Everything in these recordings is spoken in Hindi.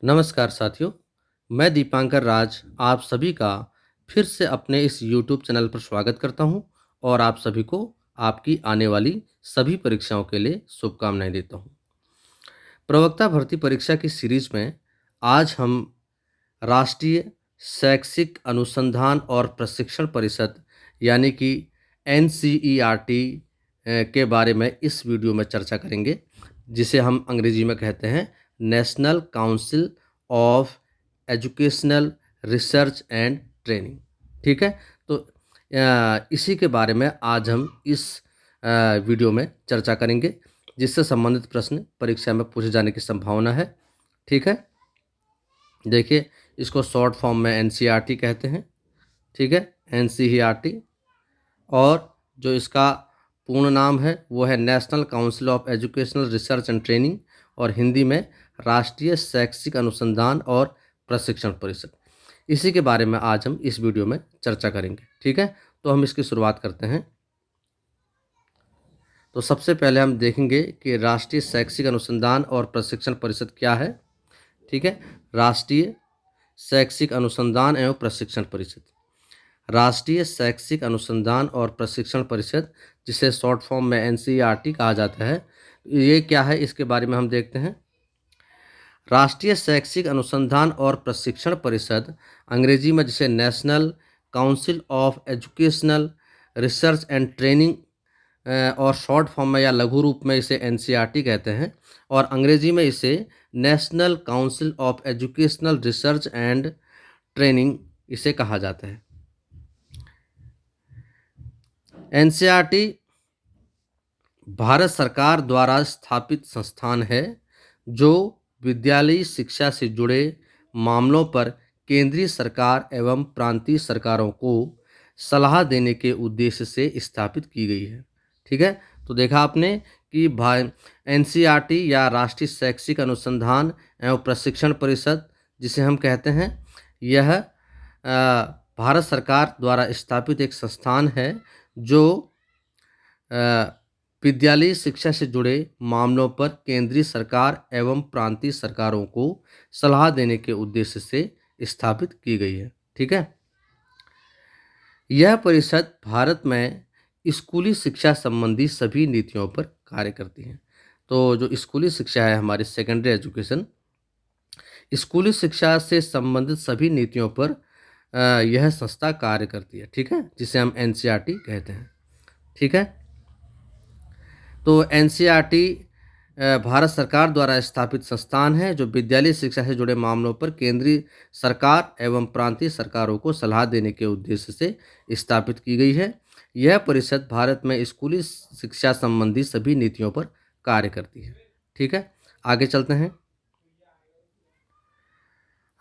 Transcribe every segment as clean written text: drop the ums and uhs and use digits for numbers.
नमस्कार साथियों, मैं दीपांकर राज आप सभी का फिर से अपने इस YouTube चैनल पर स्वागत करता हूं और आप सभी को आपकी आने वाली सभी परीक्षाओं के लिए शुभकामनाएं देता हूं। प्रवक्ता भर्ती परीक्षा की सीरीज में आज हम राष्ट्रीय शैक्षिक अनुसंधान और प्रशिक्षण परिषद यानी कि NCERT के बारे में इस वीडियो में चर्चा करेंगे, जिसे हम अंग्रेजी में कहते हैं national council of educational research and training. ठीक है, तो इसी के बारे में आज हम इस वीडियो में चर्चा करेंगे, जिससे संबंधित प्रश्न परीक्षा में पूछे जाने की संभावना है। ठीक है, देखिए, इसको शॉर्ट फॉर्म में NCERT कहते हैं। ठीक है, NCERT। और जो इसका पूर्ण नाम है वो है national council of educational research and training, और हिंदी में राष्ट्रीय शैक्षिक अनुसंधान और प्रशिक्षण परिषद। इसी के बारे में आज हम इस वीडियो में चर्चा करेंगे। ठीक है, तो हम इसकी शुरुआत करते हैं। तो सबसे पहले हम देखेंगे कि राष्ट्रीय शैक्षिक अनुसंधान और प्रशिक्षण परिषद क्या है। ठीक है, राष्ट्रीय शैक्षिक अनुसंधान एवं प्रशिक्षण परिषद, राष्ट्रीय शैक्षिक अनुसंधान और प्रशिक्षण परिषद, जिसे शॉर्ट फॉर्म में NCERT कहा जाता है, ये क्या है इसके बारे में हम देखते हैं। राष्ट्रीय शैक्षिक अनुसंधान और प्रशिक्षण परिषद, अंग्रेजी में जिसे national council of educational research and training और शॉर्ट फॉर्म में या लघु रूप में इसे NCERT कहते हैं, और अंग्रेजी में इसे national council of educational research and training इसे कहा जाता है। NCERT भारत सरकार द्वारा स्थापित संस्थान है जो विद्यालयी शिक्षा से जुड़े मामलों पर केंद्रीय सरकार एवं प्रांतीय सरकारों को सलाह देने के उद्देश्य से स्थापित की गई है। ठीक है, तो देखा आपने कि NCERT या राष्ट्रीय शैक्षिक अनुसंधान एवं प्रशिक्षण परिषद, जिसे हम कहते हैं, यह भारत सरकार द्वारा स्थापित एक संस्थान है जो विद्यालयी शिक्षा से जुड़े मामलों पर केंद्रीय सरकार एवं प्रांतीय सरकारों को सलाह देने के उद्देश्य से स्थापित की गई है। ठीक है, यह परिषद भारत में स्कूली शिक्षा संबंधी सभी नीतियों पर कार्य करती है। तो जो स्कूली शिक्षा है, हमारी सेकेंडरी एजुकेशन, स्कूली शिक्षा से संबंधित सभी नीतियों पर यह संस्था कार्य करती है। ठीक है, जिसे हम NCERT कहते हैं। ठीक है, तो NCERT भारत सरकार द्वारा स्थापित संस्थान है जो विद्यालयी शिक्षा से जुड़े मामलों पर केंद्रीय सरकार एवं प्रांतीय सरकारों को सलाह देने के उद्देश्य से स्थापित की गई है। यह परिषद भारत में स्कूली शिक्षा संबंधी सभी नीतियों पर कार्य करती है। ठीक है, आगे चलते हैं।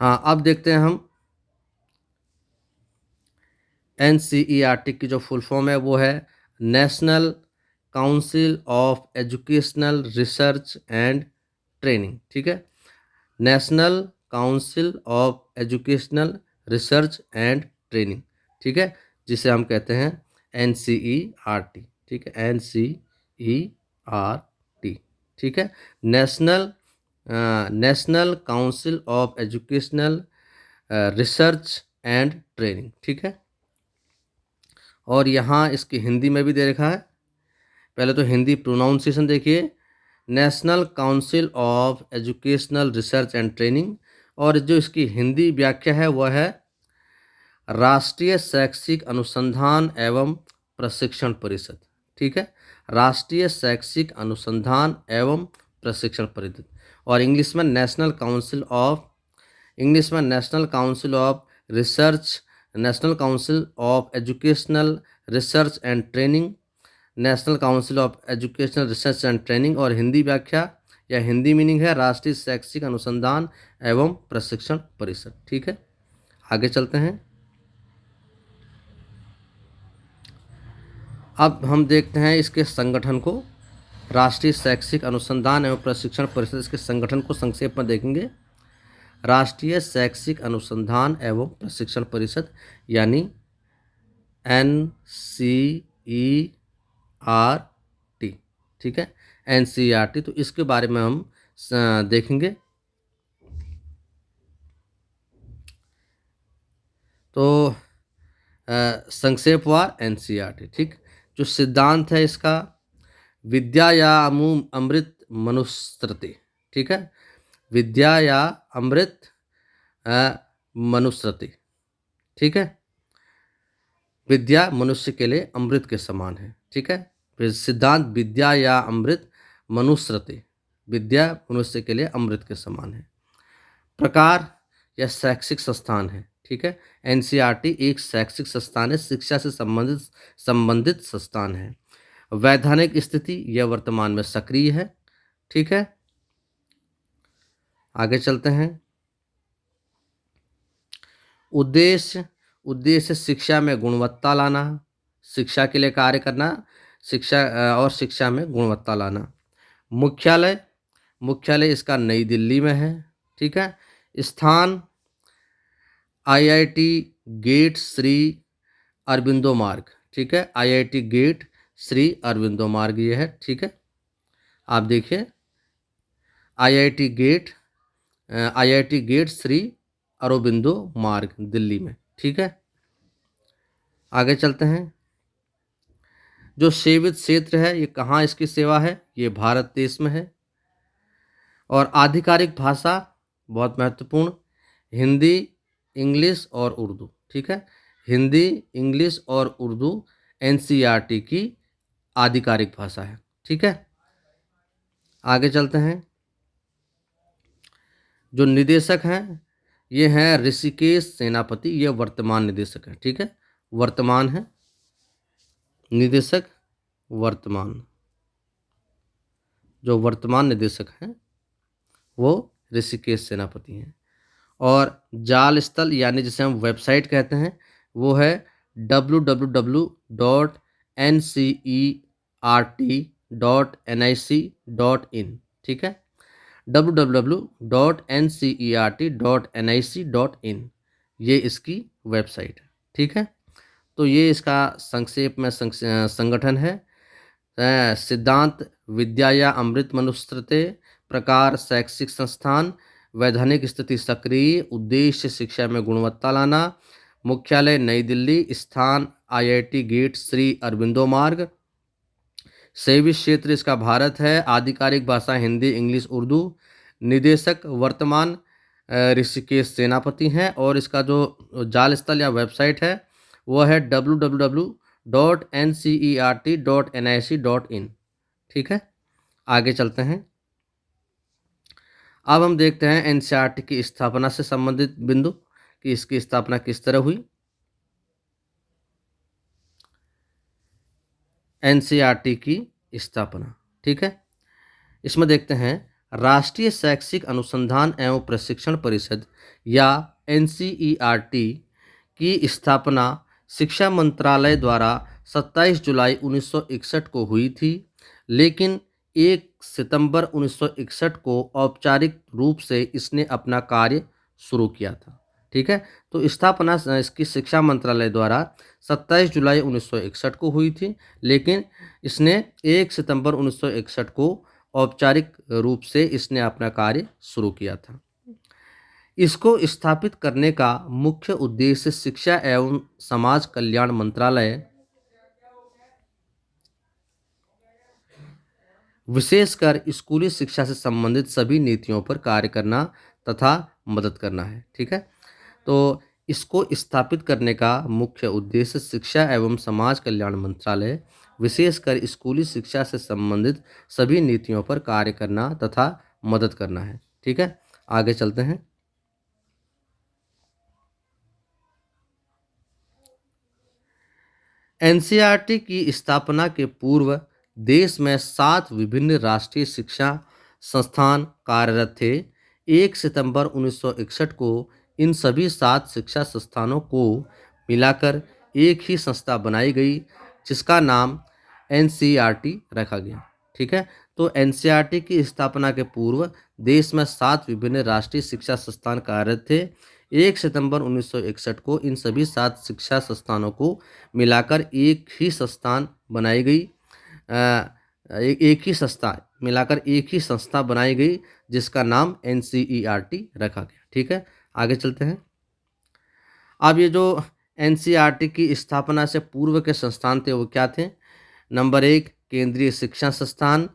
हाँ, अब देखते हैं हम NCERT की जो फुल फॉर्म है वो है national council of educational research and training. ठीक है, national council of educational research and training. ठीक है, जिसे हम कहते हैं NCERT। ठीक है, NCERT। ठीक है, national council of educational research and training. ठीक है, और यहाँ इसकी हिंदी में भी दे रखा है। पहले तो हिंदी प्रोनाउंसिएशन देखिए, national council of educational research and training, और जो इसकी हिंदी व्याख्या है वह है राष्ट्रीय शैक्षिक अनुसंधान एवं प्रशिक्षण परिषद। ठीक है, राष्ट्रीय शैक्षिक अनुसंधान एवं प्रशिक्षण परिषद, और इंग्लिश में national council of research, national council of educational research and training, national council of educational research and training, और हिंदी व्याख्या या हिंदी मीनिंग है राष्ट्रीय शैक्षिक अनुसंधान एवं प्रशिक्षण परिषद। ठीक है, आगे चलते हैं। अब हम देखते हैं इसके संगठन को। राष्ट्रीय शैक्षिक अनुसंधान एवं प्रशिक्षण परिषद, इसके संगठन को संक्षेप में देखेंगे। राष्ट्रीय शैक्षिक अनुसंधान एवं प्रशिक्षण परिषद यानी NCERT। ठीक है, NCERT, तो इसके बारे में हम देखेंगे। तो संक्षेपवार एनसीईआरटी, ठीक। जो सिद्धांत है इसका, विद्या या अमृत मनुस्मृति, ठीक है। विद्या या अमृत मनुस्मृति, ठीक है। विद्या मनुष्य के लिए अमृत के समान है, ठीक है। फिर सिद्धांत, विद्या या अमृत मनुस्मृति, विद्या मनुष्य के लिए अमृत के समान है। प्रकार या शैक्षिक संस्थान है, ठीक है। एनसीईआरटी एक शैक्षिक संस्थान है, शिक्षा से संबंधित संस्थान है। वैधानिक स्थिति, यह वर्तमान में सक्रिय है, ठीक है। आगे चलते हैं। उद्देश्य शिक्षा में गुणवत्ता लाना, शिक्षा के लिए कार्य करना, शिक्षा में गुणवत्ता लाना। मुख्यालय इसका नई दिल्ली में है, ठीक है। स्थान आईआईटी गेट श्री अरबिंदो मार्ग, ठीक है। आईआईटी गेट श्री अरबिंदो मार्ग ये है, ठीक है। आप देखिए आईआईटी गेट श्री अरबिंदो मार्ग दिल्ली में, ठीक है। आगे चलते हैं। जो सेवित क्षेत्र है, ये कहाँ इसकी सेवा है, ये भारत देश में है। और आधिकारिक भाषा बहुत महत्वपूर्ण, हिंदी, इंग्लिश और उर्दू, ठीक है। हिंदी, इंग्लिश और उर्दू एनसीईआरटी की आधिकारिक भाषा है, ठीक है। आगे चलते हैं। जो निदेशक हैं ये हैं ऋषिकेश सेनापति, ये वर्तमान निदेशक है, ठीक है। वर्तमान है निदेशक, वर्तमान जो वर्तमान निदेशक हैं वो ऋषिकेश सेनापति हैं। और जाल स्थल यानी जिसे हम वेबसाइट कहते हैं वो है www.ncert.nic.in, ठीक है। www.ncert.nic.in ये इसकी वेबसाइट है, ठीक है। तो ये इसका संक्षेप में संगठन है। सिद्धांत, विद्या या अमृत मनुस्मृति। प्रकार, शैक्षिक संस्थान। वैधानिक स्थिति, सक्रिय। उद्देश्य, शिक्षा में गुणवत्ता लाना। मुख्यालय, नई दिल्ली। स्थान, आईआईटी गेट श्री अरबिंदो मार्ग। सेवी क्षेत्र इसका भारत है। आधिकारिक भाषा हिंदी, इंग्लिश, उर्दू। निदेशक वर्तमान ऋषिकेश सेनापति हैं। और इसका जो जाल स्थल या वेबसाइट है वो है www.ncert.nic.in, ठीक है। आगे चलते हैं। अब हम देखते हैं एनसीईआरटी की स्थापना से संबंधित बिंदु कि इसकी स्थापना किस तरह हुई। एनसीईआरटी की स्थापना, ठीक है। इसमें देखते हैं राष्ट्रीय शैक्षिक अनुसंधान एवं प्रशिक्षण परिषद या एनसीईआरटी की स्थापना शिक्षा मंत्रालय द्वारा 27 जुलाई 1961 को हुई थी, लेकिन 1 सितंबर 1961 को औपचारिक रूप से इसने अपना कार्य शुरू किया था, ठीक है। तो स्थापना इसकी शिक्षा मंत्रालय द्वारा 27 जुलाई 1961 को हुई थी, लेकिन इसने 1 सितंबर 1961 को औपचारिक रूप से इसने अपना कार्य शुरू किया था। इसको स्थापित करने का मुख्य उद्देश्य शिक्षा एवं समाज कल्याण मंत्रालय, विशेषकर स्कूली शिक्षा से संबंधित सभी नीतियों पर कार्य करना तथा मदद करना है, ठीक है। तो इसको स्थापित करने का मुख्य उद्देश्य शिक्षा एवं समाज कल्याण मंत्रालय, विशेषकर स्कूली शिक्षा से संबंधित सभी नीतियों पर कार्य करना तथा मदद करना है, ठीक है। आगे चलते हैं। एनसीईआरटी की स्थापना के पूर्व देश में 7 विभिन्न राष्ट्रीय शिक्षा संस्थान कार्यरत थे। 1 सितंबर 1961 को इन सभी 7 शिक्षा संस्थानों को मिलाकर एक ही संस्था बनाई गई जिसका नाम एनसीईआरटी रखा गया, ठीक है। तो एनसीईआरटी की स्थापना के पूर्व देश में 7 विभिन्न राष्ट्रीय शिक्षा संस्थान कार्यरत थे। 1 सितंबर 1961 को इन सभी 7 शिक्षा संस्थानों को मिलाकर एक ही संस्थान बनाई गई एक ही संस्था बनाई गई जिसका नाम एनसीईआरटी रखा गया, ठीक है। आगे चलते हैं। अब ये जो एनसीईआरटी की स्थापना से पूर्व के संस्थान थे वो क्या थे? नंबर 1 केंद्रीय शिक्षा संस्थान,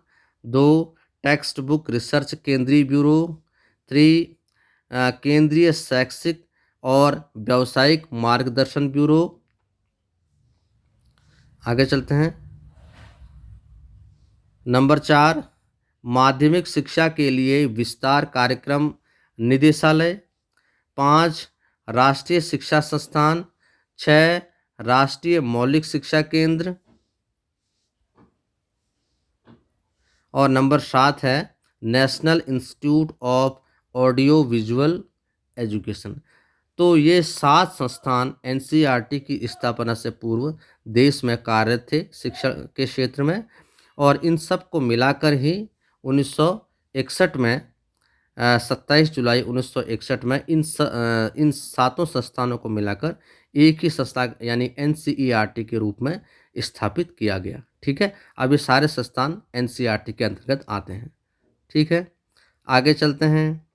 2 टेक्स्ट बुक रिसर्च केंद्रीय ब्यूरो, 3 केंद्रीय शैक्षिक और व्यावसायिक मार्गदर्शन ब्यूरो। आगे चलते हैं। नंबर 4 माध्यमिक शिक्षा के लिए विस्तार कार्यक्रम निदेशालय, 5 राष्ट्रीय शिक्षा संस्थान, 6 राष्ट्रीय मौलिक शिक्षा केंद्र और नंबर 7 है national institute of audio visual education. तो ये 7 संस्थान एनसीईआरटी की स्थापना से पूर्व देश में कार्यरत थे शिक्षा के क्षेत्र में, और इन सब को मिलाकर ही 1961 में 27 जुलाई 1961 में इन सातों संस्थानों को मिलाकर एक ही संस्था यानी एनसीईआरटी के रूप में स्थापित किया गया। ठीक है, अब ये सारे संस्थान एनसीईआरटी के अंतर्गत आते हैं। ठीक है, आगे चलते हैं।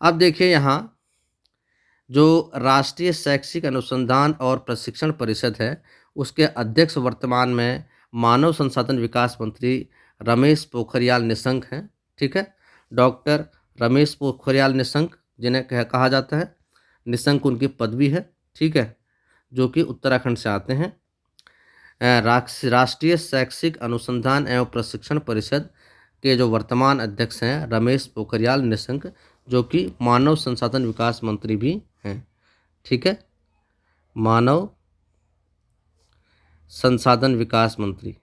अब देखिए यहाँ जो राष्ट्रीय शैक्षिक अनुसंधान और प्रशिक्षण परिषद है उसके अध्यक्ष वर्तमान में मानव संसाधन विकास मंत्री रमेश पोखरियाल निशंक हैं। ठीक है, डॉक्टर रमेश पोखरियाल निशंक जिन्हें कहा जाता है, निशंक उनकी पदवी है। ठीक है, जो कि उत्तराखंड से आते हैं। राष्ट्रीय शैक्षिक अनुसंधान एवं प्रशिक्षण परिषद के जो वर्तमान अध्यक्ष हैं रमेश पोखरियाल निशंक, जो कि मानव संसाधन विकास मंत्री भी हैं। ठीक है, मानव संसाधन विकास मंत्री,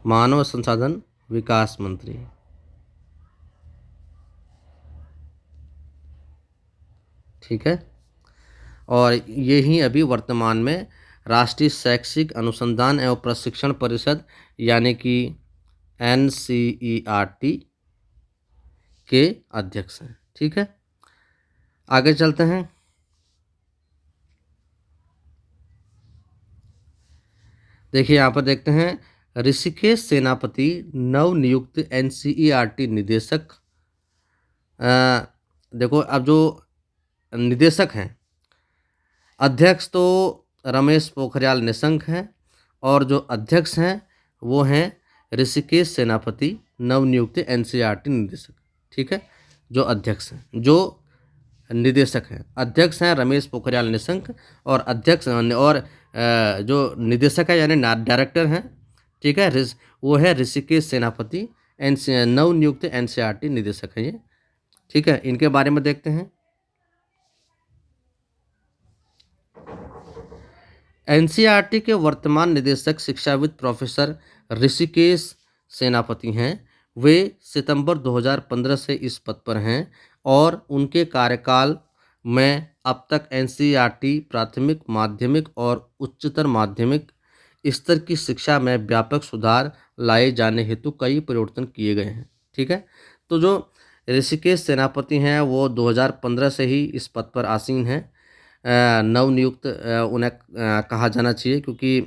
मानव संसाधन विकास मंत्री। ठीक है, और यही अभी वर्तमान में राष्ट्रीय शैक्षिक अनुसंधान एवं प्रशिक्षण परिषद यानी कि एनसीईआरटी के अध्यक्ष हैं। ठीक है, आगे चलते हैं। देखिए यहाँ पर देखते हैं ऋषिकेश सेनापति नवनियुक्त एनसीईआरटी निदेशक। देखो अब जो निदेशक हैं, अध्यक्ष तो रमेश पोखरियाल निशंक हैं और जो अध्यक्ष हैं वो हैं ऋषिकेश सेनापति नवनियुक्त एनसीईआरटी निदेशक। ठीक है, जो अध्यक्ष हैं, जो निदेशक हैं, अध्यक्ष हैं रमेश पोखरियाल निशंक और अध्यक्ष और जो निदेशक है यानी डायरेक्टर हैं, ठीक है, वो है ऋषिकेश सेनापति नवनियुक्त एनसीईआरटी निदेशक है ये। ठीक है, इनके बारे में देखते हैं। एनसीईआरटी के वर्तमान निदेशक शिक्षाविद प्रोफेसर ऋषिकेश सेनापति हैं। वे सितंबर 2015 से इस पद पर हैं और उनके कार्यकाल में अब तक एनसीईआरटी प्राथमिक, माध्यमिक और उच्चतर माध्यमिक स्तर की शिक्षा में व्यापक सुधार लाए जाने हेतु कई परिवर्तन किए गए हैं। ठीक है, तो जो ऋषिकेश सेनापति हैं वो 2015 से ही इस पद पर आसीन हैं। नवनियुक्त उन्हें कहा जाना चाहिए क्योंकि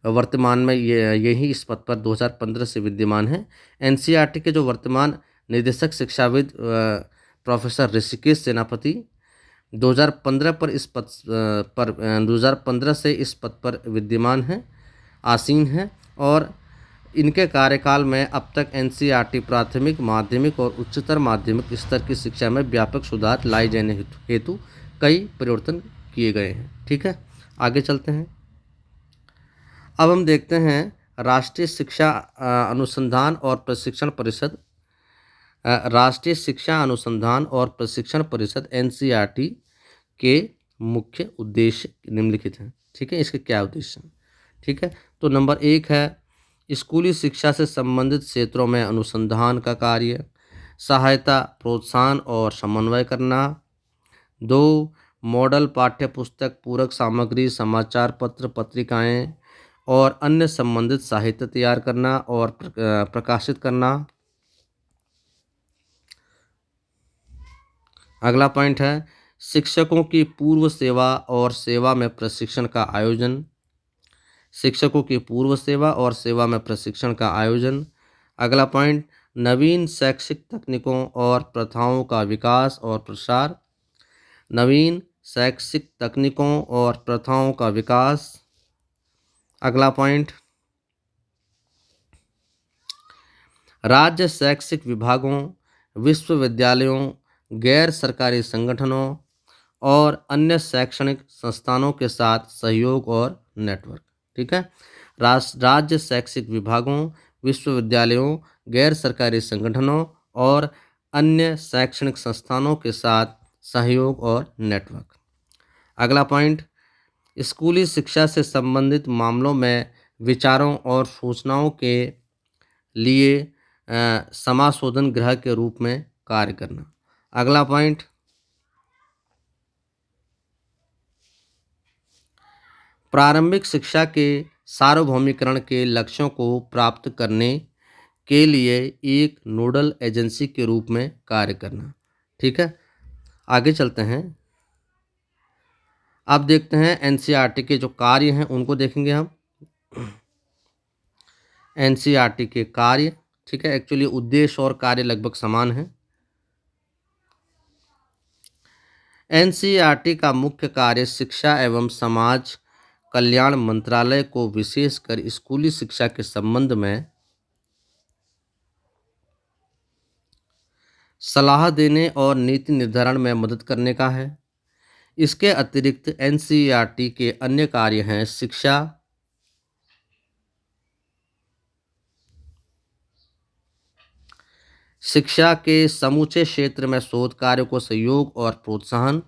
वर्तमान में यही इस पद पर 2015 से विद्यमान है। एनसीईआरटी के जो वर्तमान निदेशक शिक्षाविद प्रोफेसर ऋषिकेश सेनापति 2015 पर इस पद पर 2015 से इस पद पर विद्यमान हैं, आसीन हैं और इनके कार्यकाल में अब तक एनसीईआरटी प्राथमिक, माध्यमिक और उच्चतर माध्यमिक स्तर की शिक्षा में व्यापक सुधार लाए जाने हेतु कई परिवर्तन किए गए हैं। ठीक है, आगे चलते हैं। अब हम देखते हैं राष्ट्रीय शिक्षा अनुसंधान और प्रशिक्षण परिषद। राष्ट्रीय शिक्षा अनुसंधान और प्रशिक्षण परिषद एनसीईआरटी के मुख्य उद्देश्य निम्नलिखित हैं। ठीक है, इसके क्या उद्देश्य हैं? ठीक है, तो नंबर 1 है स्कूली शिक्षा से संबंधित क्षेत्रों में अनुसंधान का कार्य, सहायता, प्रोत्साहन और समन्वय करना। 2 मॉडल पाठ्य पुस्तक, पूरक सामग्री, समाचार पत्र, पत्रिकाएं और अन्य संबंधित साहित्य तैयार करना और प्रकाशित करना। अगला पॉइंट है शिक्षकों की पूर्व सेवा और सेवा में प्रशिक्षण का आयोजन। शिक्षकों की पूर्व सेवा और सेवा में प्रशिक्षण का आयोजन। अगला पॉइंट नवीन शैक्षिक तकनीकों और प्रथाओं का विकास और प्रसार। नवीन शैक्षिक तकनीकों और प्रथाओं का विकास। अगला पॉइंट, राज्य शैक्षिक विभागों, विश्वविद्यालयों, गैर सरकारी संगठनों और अन्य शैक्षणिक संस्थानों के साथ सहयोग और नेटवर्क। ठीक है, राज्य शैक्षिक विभागों, विश्वविद्यालयों, गैर सरकारी संगठनों और अन्य शैक्षणिक संस्थानों के साथ सहयोग और नेटवर्क। अगला पॉइंट, स्कूली शिक्षा से संबंधित मामलों में विचारों और सूचनाओं के लिए समाशोधन गृह के रूप में कार्य करना। अगला पॉइंट, प्रारंभिक शिक्षा के सार्वभौमिकरण के लक्ष्यों को प्राप्त करने के लिए एक नोडल एजेंसी के रूप में कार्य करना। ठीक है, आगे चलते हैं। अब देखते हैं एनसीईआरटी के जो कार्य हैं उनको देखेंगे हम। एनसीईआरटी के कार्य, ठीक है, एक्चुअली उद्देश्य और कार्य लगभग समान है। एनसीईआरटी का मुख्य कार्य शिक्षा एवं समाज कल्याण मंत्रालय को विशेषकर स्कूली शिक्षा के संबंध में सलाह देने और नीति निर्धारण में मदद करने का है। इसके अतिरिक्त एनसीईआरटी के अन्य कार्य हैं शिक्षा के समूचे क्षेत्र में शोध कार्य को सहयोग और प्रोत्साहन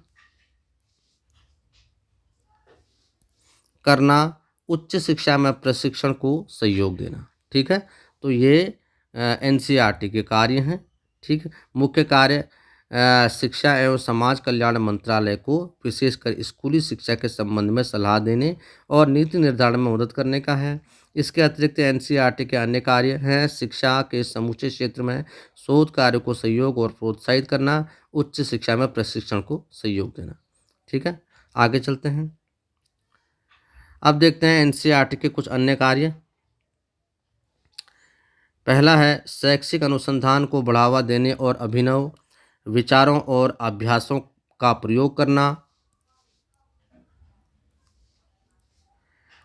करना, उच्च शिक्षा में प्रशिक्षण को सहयोग देना। ठीक है, तो ये एनसीईआरटी के कार्य हैं। ठीक, मुख्य कार्य शिक्षा एवं समाज कल्याण मंत्रालय को विशेषकर स्कूली शिक्षा के संबंध में सलाह देने और नीति निर्धारण में मदद करने का है। इसके अतिरिक्त एनसीईआरटी के अन्य कार्य हैं शिक्षा के समूचे क्षेत्र में शोध कार्य को सहयोग और प्रोत्साहित करना, उच्च शिक्षा में प्रशिक्षण को सहयोग देना। ठीक है, आगे चलते हैं। अब देखते हैं एनसीईआरटी के कुछ अन्य कार्य। पहला है शैक्षिक अनुसंधान को बढ़ावा देने और अभिनव विचारों और अभ्यासों का प्रयोग करना।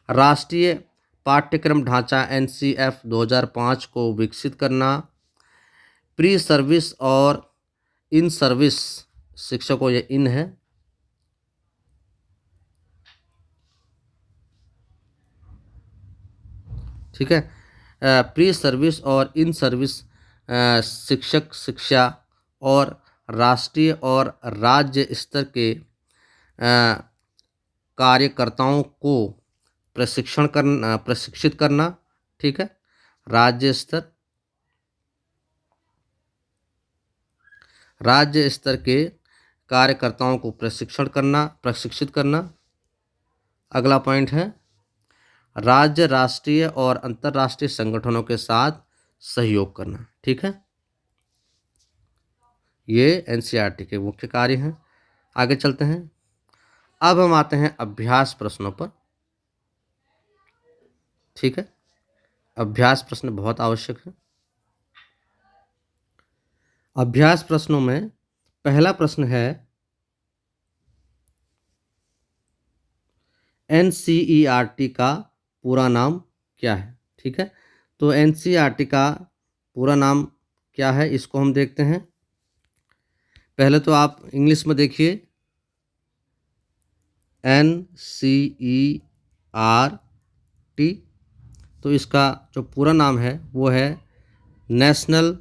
राष्ट्रीय पाठ्यक्रम ढांचा एनसीएफ 2005 को विकसित करना। प्री सर्विस और इन सर्विस शिक्षकों, ये इन है। ठीक है, प्री सर्विस और इन सर्विस शिक्षक शिक्षा और राष्ट्रीय और राज्य स्तर के कार्यकर्ताओं को प्रशिक्षित करना। ठीक है, राज्य स्तर के कार्यकर्ताओं को प्रशिक्षित करना। अगला पॉइंट है राज्य, राष्ट्रीय और अंतर्राष्ट्रीय संगठनों के साथ सहयोग करना। ठीक है, ये एनसीईआरटी के मुख्य कार्य हैं। आगे चलते हैं। अब हम आते हैं अभ्यास प्रश्नों पर। ठीक है, अभ्यास प्रश्न बहुत आवश्यक है। अभ्यास प्रश्नों में पहला प्रश्न है एनसीईआरटी का पूरा नाम क्या है। ठीक है, तो एनसीईआरटी का पूरा नाम क्या है इसको हम देखते हैं। पहले तो आप इंग्लिश में देखिए, एनसीईआरटी, तो इसका जो पूरा नाम है वो है national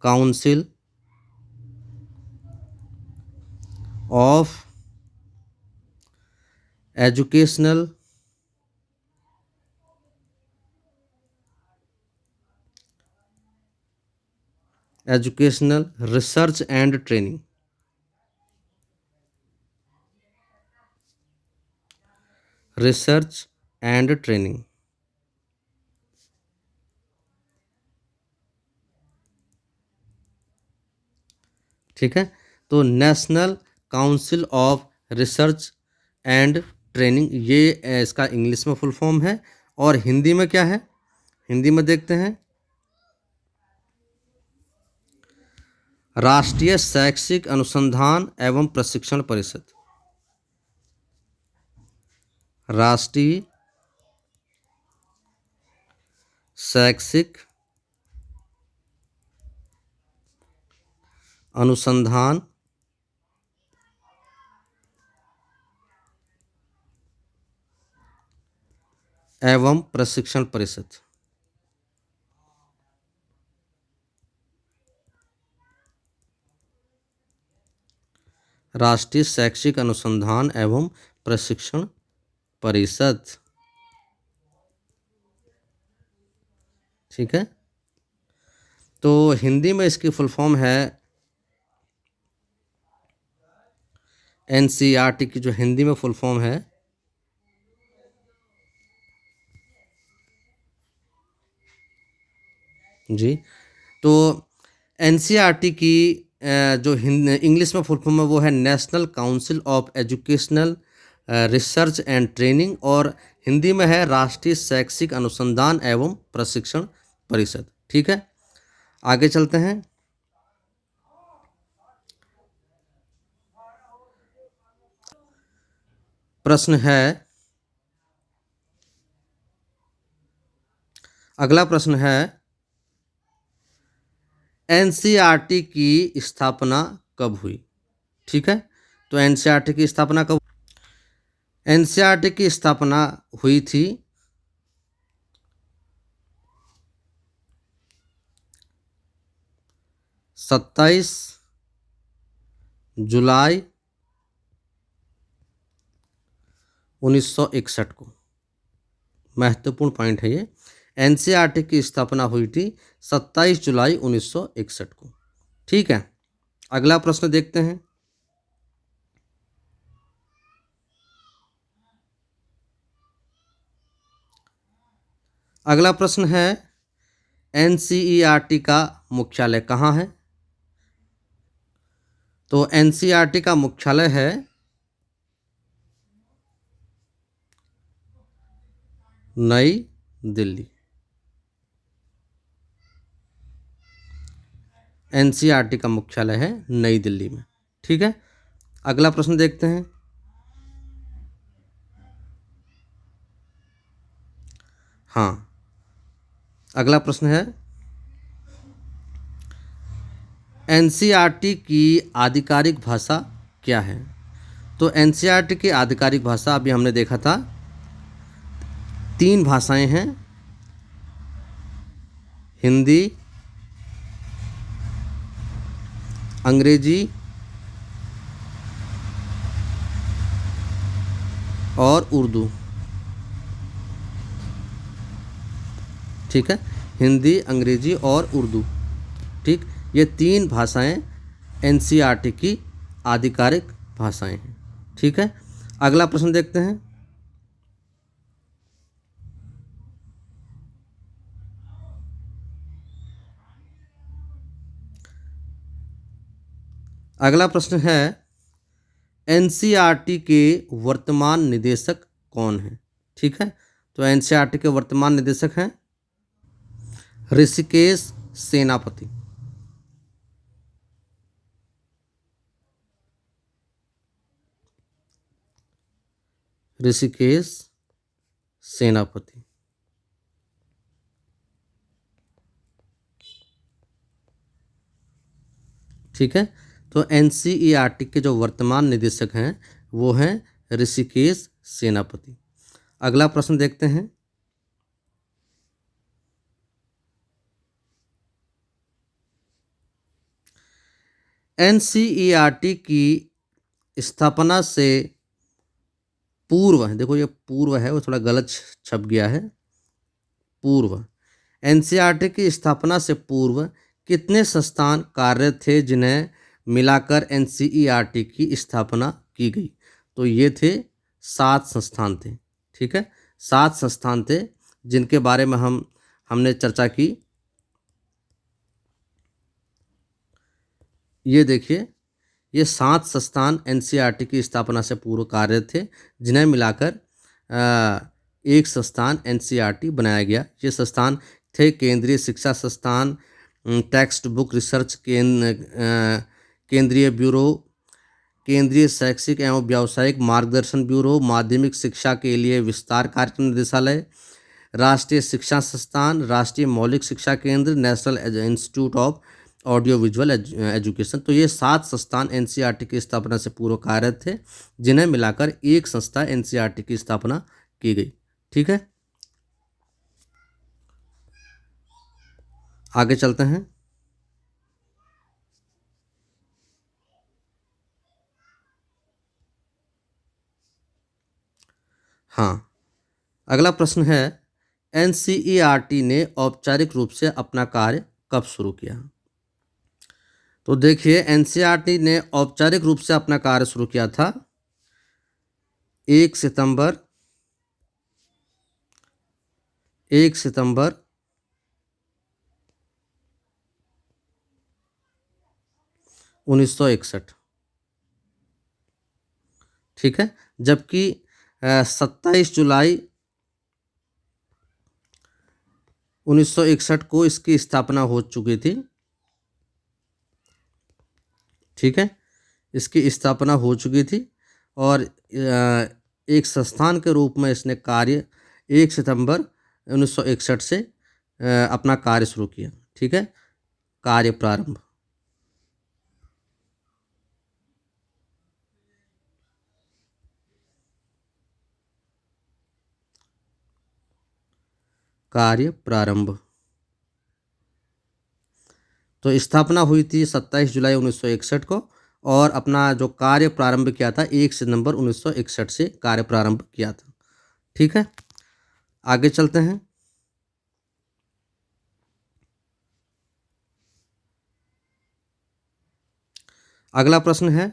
council of educational research and training. ठीक है, तो national council of research and training, ये इसका इंग्लिश में फुल फॉर्म है। और हिंदी में क्या है, हिंदी में देखते हैं, राष्ट्रीय शैक्षिक अनुसंधान एवं प्रशिक्षण परिषद। राष्ट्रीय शैक्षिक अनुसंधान एवं प्रशिक्षण परिषद। राष्ट्रीय शैक्षिक अनुसंधान एवं प्रशिक्षण परिषद, ठीक है। तो हिंदी में इसकी फुल फॉर्म है, एनसीईआरटी की जो हिंदी में फुल फॉर्म है, जी, तो एनसीईआरटी की जो इंग्लिश में फुल फॉर्म है वो है national council of educational research and training, और हिंदी में है राष्ट्रीय शैक्षिक अनुसंधान एवं प्रशिक्षण परिषद, ठीक है। आगे चलते हैं। प्रश्न है, अगला प्रश्न है, एनसीईआरटी की स्थापना कब हुई, ठीक है। तो एनसीईआरटी की स्थापना कब, एनसीईआरटी की स्थापना हुई थी 27 जुलाई 1961 को। महत्वपूर्ण पॉइंट है ये, एनसीईआरटी की स्थापना हुई थी 27 जुलाई 1961 को, ठीक है। अगला प्रश्न देखते हैं। अगला प्रश्न है, एनसीईआरटी का मुख्यालय कहाँ है। तो एनसीईआरटी का मुख्यालय है नई दिल्ली। एनसीईआरटी का मुख्यालय है नई दिल्ली में, ठीक है। अगला प्रश्न देखते हैं। हाँ, अगला प्रश्न है, एनसीईआरटी की आधिकारिक भाषा क्या है। तो एनसीईआरटी की आधिकारिक भाषा अभी हमने देखा था, 3 भाषाएं हैं, हिंदी, अंग्रेजी और उर्दू, ठीक है। हिंदी, अंग्रेजी और उर्दू, ठीक, ये 3 भाषाएं एनसीईआरटी की आधिकारिक भाषाएं हैं, ठीक है। अगला प्रश्न देखते हैं। अगला प्रश्न है, एनसीईआरटी के वर्तमान निदेशक कौन हैं, ठीक है। तो एनसीईआरटी के वर्तमान निदेशक हैं ऋषिकेश सेनापति। ऋषिकेश सेनापति, ठीक है। तो एनसीईआरटी के जो वर्तमान निदेशक हैं वो हैं ऋषिकेश सेनापति। अगला प्रश्न देखते हैं। एनसीईआरटी की स्थापना से पूर्व, देखो ये पूर्व है, वो थोड़ा गलत छप गया है, पूर्व, एनसीईआरटी की स्थापना से पूर्व कितने संस्थान कार्यरत थे जिन्हें मिलाकर एनसीईआरटी की स्थापना की गई। तो ये थे 7 संस्थान थे, ठीक है। 7 संस्थान थे जिनके बारे में हमने चर्चा की। ये देखिए, ये 7 संस्थान एनसीईआरटी की स्थापना से पूर्व कार्यरत थे, जिन्हें मिलाकर एक संस्थान एनसीईआरटी बनाया गया। ये संस्थान थे केंद्रीय शिक्षा संस्थान, टेक्स्ट बुक रिसर्च केंद्रीय ब्यूरो, केंद्रीय शैक्षिक एवं व्यावसायिक मार्गदर्शन ब्यूरो, माध्यमिक शिक्षा के लिए विस्तार कार्यक्रम निदेशालय, राष्ट्रीय शिक्षा संस्थान, राष्ट्रीय मौलिक शिक्षा केंद्र, national institute of audio visual education. तो ये 7 संस्थान एनसीईआरटी की स्थापना से पूर्व कार्यरत थे, जिन्हें मिलाकर एक संस्था एनसीईआरटी की स्थापना की गई। ठीक है, आगे चलते हैं। हाँ, अगला प्रश्न है, एनसीईआरटी ने औपचारिक रूप से अपना कार्य कब शुरू किया? तो देखिए, एनसीईआरटी ने औपचारिक रूप से अपना कार्य शुरू किया था 1 सितंबर 1961। ठीक है, जबकि 27 जुलाई 1961 को इसकी स्थापना हो चुकी थी। ठीक है, इसकी स्थापना हो चुकी थी और एक संस्थान के रूप में इसने कार्य 1 सितंबर 1961 से अपना कार्य शुरू किया। ठीक है, कार्य प्रारंभ। कार्य प्रारंभ। तो स्थापना हुई थी 27 जुलाई 1961 को और अपना जो कार्य प्रारंभ किया था 1 सितंबर 1961 से कार्य प्रारंभ किया था। ठीक है, आगे चलते हैं। अगला प्रश्न है,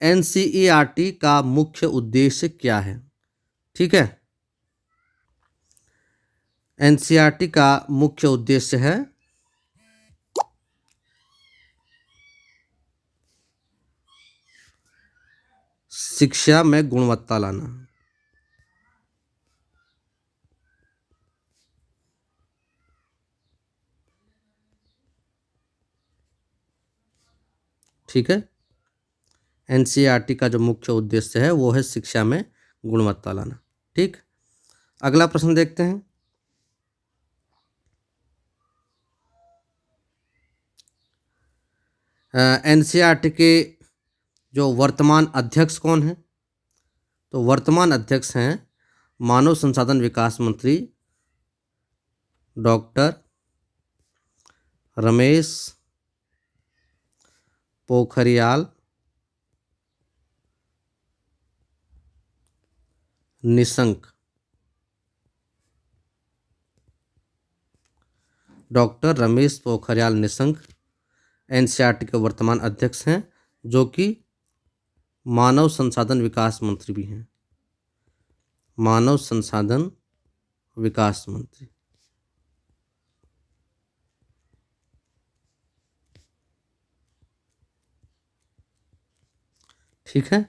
एनसीईआरटी का मुख्य उद्देश्य क्या है? ठीक है, एनसीईआरटी का मुख्य उद्देश्य है शिक्षा में गुणवत्ता लाना। ठीक है, एनसीईआरटी का जो मुख्य उद्देश्य है वो है शिक्षा में गुणवत्ता लाना। ठीक, अगला प्रश्न देखते हैं। एनसीईआरटी के जो वर्तमान अध्यक्ष कौन हैं? तो वर्तमान अध्यक्ष हैं मानव संसाधन विकास मंत्री doctor Ramesh Pokhriyal Nishank. Doctor Ramesh Pokhriyal Nishank NCERT के वर्तमान अध्यक्ष हैं, जो कि मानव संसाधन विकास मंत्री भी हैं। मानव संसाधन विकास मंत्री। ठीक है,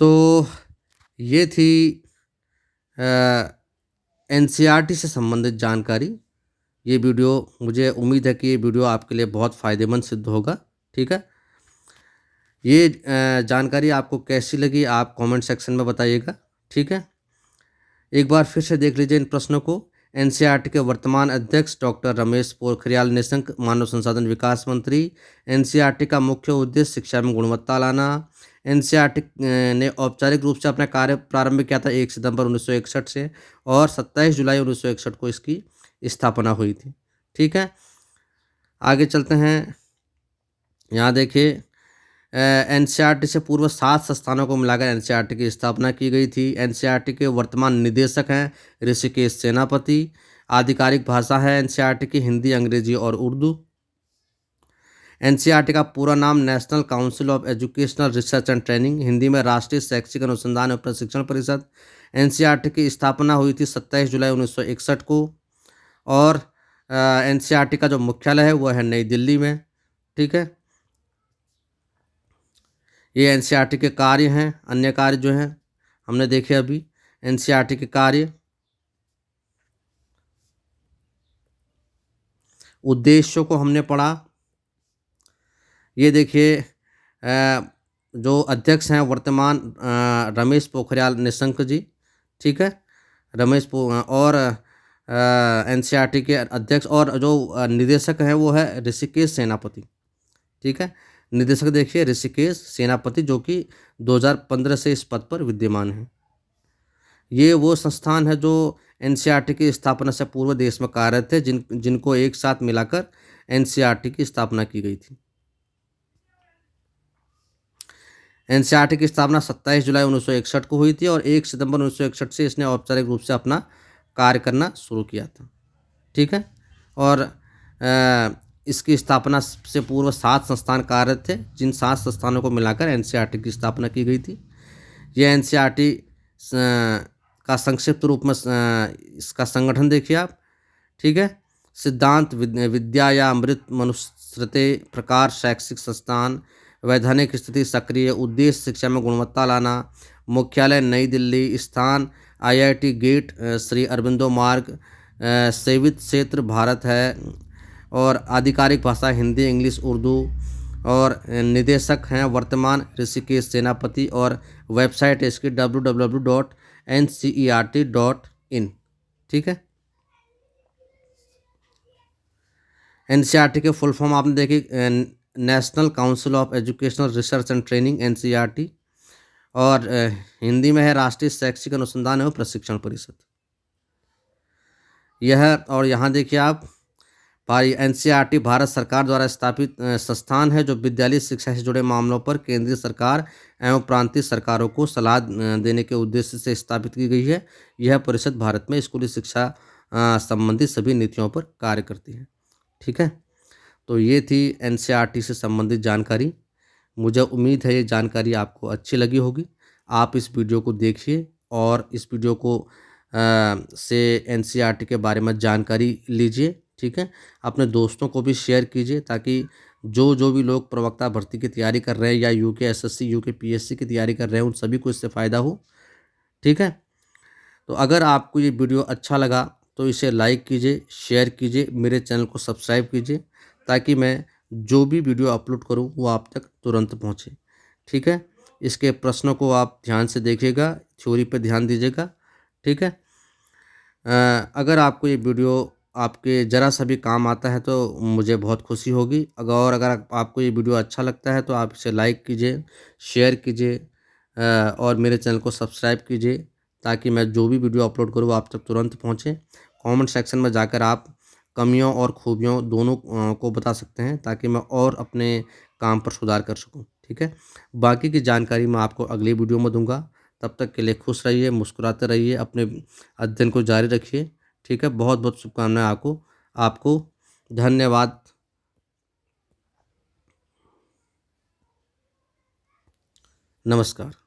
तो ये थी एनसीईआरटी से संबंधित जानकारी। ये वीडियो, मुझे उम्मीद है कि ये वीडियो आपके लिए बहुत फ़ायदेमंद सिद्ध होगा। ठीक है, ये जानकारी आपको कैसी लगी आप कमेंट सेक्शन में बताइएगा। ठीक है, एक बार फिर से देख लीजिए इन प्रश्नों को। एनसीईआरटी के वर्तमान अध्यक्ष डॉक्टर रमेश पोखरियाल निशंक, मानव संसाधन विकास मंत्री। एनसीईआरटी का मुख्य उद्देश्य शिक्षा में गुणवत्ता लाना। एनसीईआरटी ने औपचारिक रूप से अपना कार्य प्रारंभ किया था 1 सितंबर 1961 से और 27 जुलाई 1961 को इसकी स्थापना हुई थी। ठीक है, आगे चलते हैं। यहाँ देखिए, एनसीईआरटी से पूर्व 7 संस्थानों को मिलाकर एनसीईआरटी की स्थापना की गई थी। एनसीईआरटी के वर्तमान निदेशक हैं ऋषिकेश सेनापति। आधिकारिक भाषा है एनसीईआरटी की हिंदी, अंग्रेजी और उर्दू। एनसीईआरटी का पूरा नाम national council of educational research and training, Hindi में राष्ट्रीय शैक्षिक अनुसंधान एवं प्रशिक्षण परिषद। एनसीईआरटी की स्थापना हुई थी 27 जुलाई 1961 को और एनसीईआरटी का जो मुख्यालय है वो है नई दिल्ली में। ठीक है, ये एनसीईआरटी के कार्य हैं। अन्य कार्य जो हैं हमने देखे अभी। एनसीईआरटी के कार्य, उद्देश्यों को हमने पढ़ा। ये देखिए जो अध्यक्ष हैं वर्तमान रमेश पोखरियाल निशंक जी, ठीक है। और एनसीईआरटी के अध्यक्ष और जो निदेशक हैं वो है ऋषिकेश सेनापति, ठीक है। निदेशक देखिए ऋषिकेश सेनापति, जो कि 2015 से इस पद पर विद्यमान है। ये वो संस्थान है जो एनसीईआरटी की स्थापना से पूर्व देश में कार्यरत थे, जिनको एक साथ मिलाकर एनसीईआरटी की स्थापना की गई थी। एनसीईआरटी की स्थापना 27 जुलाई 1961 को हुई थी और 1 सितंबर 1961 से इसने औपचारिक रूप से अपना कार्य करना शुरू किया था, ठीक है। और इसकी स्थापना से पूर्व 7 संस्थान कार्यरत थे, जिन 7 संस्थानों को मिलाकर एनसीईआरटी की स्थापना की गई थी। यह एनसीईआरटी का संक्षिप्त रूप में इसका संगठन देखिए आप, ठीक है। सिद्धांत विद्या या अमृत मनुस्मृति प्रकार शैक्षिक संस्थान, वैधानिक स्थिति सक्रिय, उद्देश्य शिक्षा में गुणवत्ता लाना, मुख्यालय नई दिल्ली, स्थान आईआईटी गेट, श्री अरबिंदो मार्ग, सेवित क्षेत्र भारत है, और आधिकारिक भाषा हिंदी इंग्लिश उर्दू, और निदेशक हैं वर्तमान ऋषिकेश सेनापति, और वेबसाइट है इसकी www.ncert.in, ठीक है। एनसीईआरटी के फुल फॉर्म आपने देखी, national council of educational research and training NCERT, और हिंदी में है राष्ट्रीय शैक्षिक अनुसंधान एवं प्रशिक्षण परिषद। यह और यहाँ देखिए आप, एनसीईआरटी भारत सरकार द्वारा स्थापित संस्थान है जो विद्यालय शिक्षा से जुड़े मामलों पर केंद्रीय सरकार एवं प्रांतीय सरकारों को सलाह देने के उद्देश्य से स्थापित की गई है। यह परिषद भारत में स्कूली शिक्षा संबंधित सभी नीतियों पर कार्य करती है, ठीक है। तो ये थी एनसीईआरटी से संबंधित जानकारी। मुझे उम्मीद है ये जानकारी आपको अच्छी लगी होगी। आप इस वीडियो को देखिए और इस वीडियो को से एनसीईआरटी के बारे में जानकारी लीजिए, ठीक है। अपने दोस्तों को भी शेयर कीजिए ताकि जो भी लोग प्रवक्ता भर्ती की तैयारी कर रहे हैं या यूके एसएससी यूके पीएससी की तैयारी कर रहे हैं उन सभी को इससे फ़ायदा हो, ठीक है। तो अगर आपको ये वीडियो अच्छा लगा तो इसे लाइक कीजिए, शेयर कीजिए, मेरे चैनल को सब्सक्राइब कीजिए ताकि मैं जो भी वीडियो अपलोड करूं वो आप तक तुरंत पहुंचे, ठीक है। इसके प्रश्नों को आप ध्यान से देखिएगा, थ्योरी पे ध्यान दीजिएगा, ठीक है। अगर आपको ये वीडियो आपके ज़रा सा भी काम आता है तो मुझे बहुत खुशी होगी। अगर आपको ये वीडियो अच्छा लगता है तो आप इसे लाइक कीजिए, शेयर कीजिए, और मेरे चैनल को सब्सक्राइब कीजिए ताकि मैं जो भी वीडियो अपलोड करूँ आप तक तुरंत पहुँचे। कमेंट सेक्शन में जाकर आप कमियों और खूबियों दोनों को बता सकते हैं ताकि मैं और अपने काम पर सुधार कर सकूं, ठीक है। बाकी की जानकारी मैं आपको अगली वीडियो में दूंगा। तब तक के लिए खुश रहिए, मुस्कुराते रहिए, अपने अध्ययन को जारी रखिए, ठीक है। बहुत बहुत शुभकामनाएं आपको आपको धन्यवाद। नमस्कार।